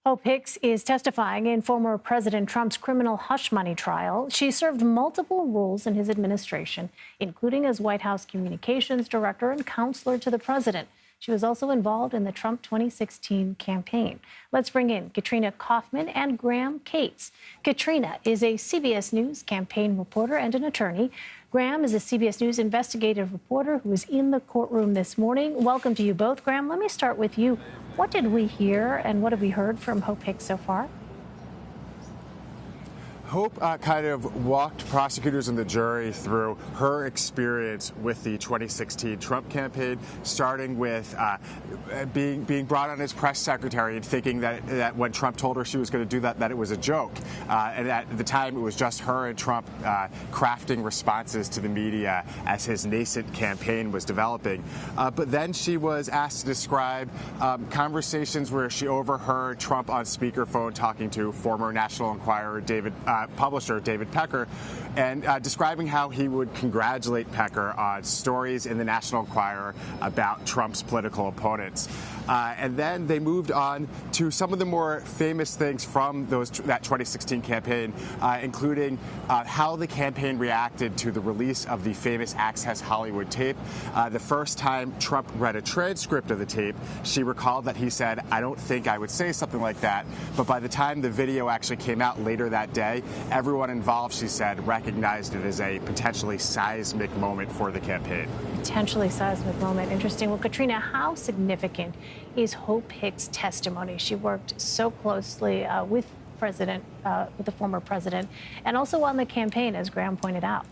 Hope Hicks is testifying in former President Trump's criminal hush money trial. She served multiple roles in his administration, including as White House communications director and counselor to the president. She was also involved in the Trump 2016 campaign. Let's bring in Katrina Kaufman and Graham Cates. Katrina is a CBS News campaign reporter and an attorney. Graham is a CBS News investigative reporter who was in the courtroom this morning. Welcome to you both. Graham, let me start with you. What did we hear and what have we heard from Hope Hicks so far? Hope kind of walked prosecutors and the jury through her experience with the 2016 Trump campaign, starting with being brought on as press secretary and thinking that when Trump told her she was going to do that it was a joke. And at the time, it was just her and Trump crafting responses to the media as his nascent campaign was developing. But then she was asked to describe conversations where she overheard Trump on speakerphone talking to former National Enquirer publisher David Pecker, and describing how he would congratulate Pecker on stories in the National Enquirer about Trump's political opponents. And then they moved on to some of the more famous things from that 2016 campaign, including how the campaign reacted to the release of the famous Access Hollywood tape. The first time Trump read a transcript of the tape, she recalled that he said, "I don't think I would say something like that." But by the time the video actually came out later that day, everyone involved, she said, recognized it as a potentially seismic moment for the campaign. Potentially seismic moment. Interesting. Well, Katrina, how significant is Hope Hicks' testimony? She worked so closely with the former president, and also on the campaign, as Graham pointed out.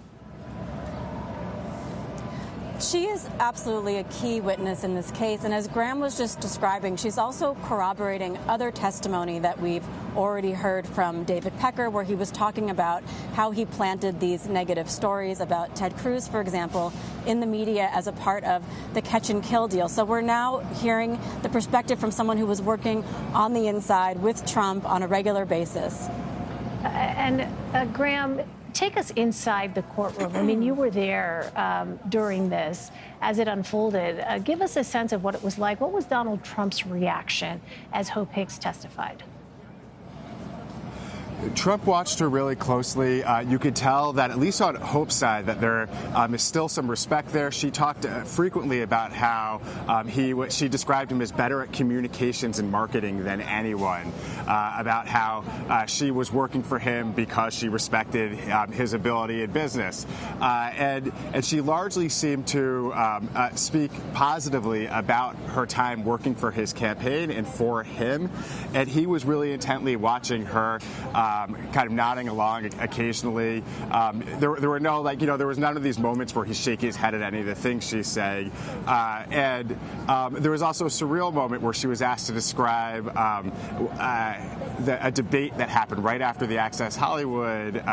She is absolutely a key witness in this case, and as Graham was just describing, she's also corroborating other testimony that we've already heard from David Pecker, where he was talking about how he planted these negative stories about Ted Cruz, for example, in the media as a part of the catch and kill deal. So we're now hearing the perspective from someone who was working on the inside with Trump on a regular basis. Graham, take us inside the courtroom. I mean, you were there during this as it unfolded. Give us a sense of what it was like. What was Donald Trump's reaction as Hope Hicks testified? Trump watched her really closely. You could tell that, at least on Hope's side, that there is still some respect there. She talked frequently about how she described him as better at communications and marketing than anyone, about how she was working for him because she respected his ability in business. And she largely seemed to speak positively about her time working for his campaign and for him. And he was really intently watching her, kind of nodding along occasionally. There were no, there was none of these moments where he's shaking his head at any of the things she's saying. And there was also a surreal moment where she was asked to describe a debate that happened right after the Access Hollywood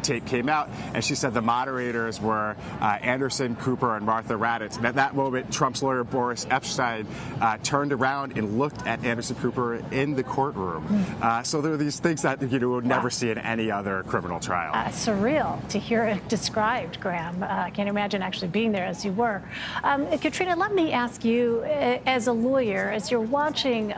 tape came out. And she said the moderators were Anderson Cooper and Martha Raddatz. And at that moment, Trump's lawyer, Boris Epshteyn, turned around and looked at Anderson Cooper in the courtroom. So there are these things that you would never see in any other criminal trial. Surreal to hear it described, Graham. I can't imagine actually being there as you were. Katrina, let me ask you, as a lawyer, as you're watching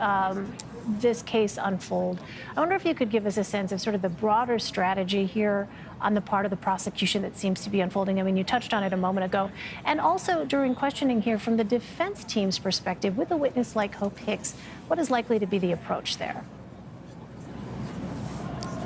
this case unfold, I wonder if you could give us a sense of sort of the broader strategy here on the part of the prosecution that seems to be unfolding. I mean, you touched on it a moment ago. And also during questioning here, from the defense team's perspective, with a witness like Hope Hicks, what is likely to be the approach there?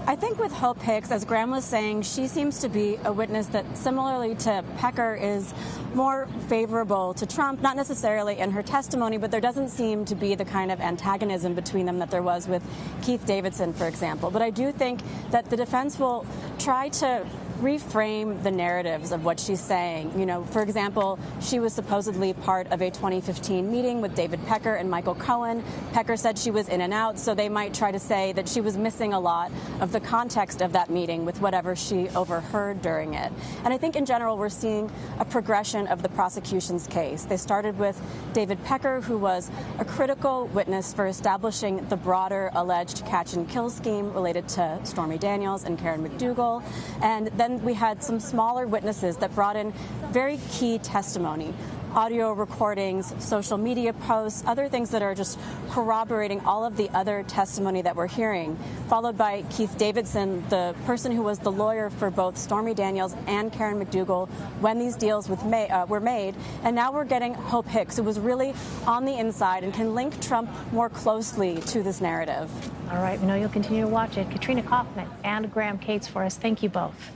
I think with Hope Hicks, as Graham was saying, she seems to be a witness that, similarly to Pecker, is more favorable to Trump, not necessarily in her testimony, but there doesn't seem to be the kind of antagonism between them that there was with Keith Davidson, for example. But I do think that the defense will try to reframe the narratives of what she's saying. You know, for example, she was supposedly part of a 2015 meeting with David Pecker and Michael Cohen. Pecker said she was in and out, so they might try to say that she was missing a lot of the context of that meeting with whatever she overheard during it. And I think in general we're seeing a progression of the prosecution's case. They started with David Pecker, who was a critical witness for establishing the broader alleged catch and kill scheme related to Stormy Daniels and Karen McDougal. And then we had some smaller witnesses that brought in very key testimony audio recordings, social media posts, other things that are just corroborating all of the other testimony that we're hearing, followed by Keith Davidson, the person who was the lawyer for both Stormy Daniels and Karen McDougal when these deals were made. And now we're getting Hope Hicks, who was really on the inside and can link Trump more closely to this narrative. All right, we know you'll continue to watch it. Katrina Kaufman and Graham Cates for us. Thank you both.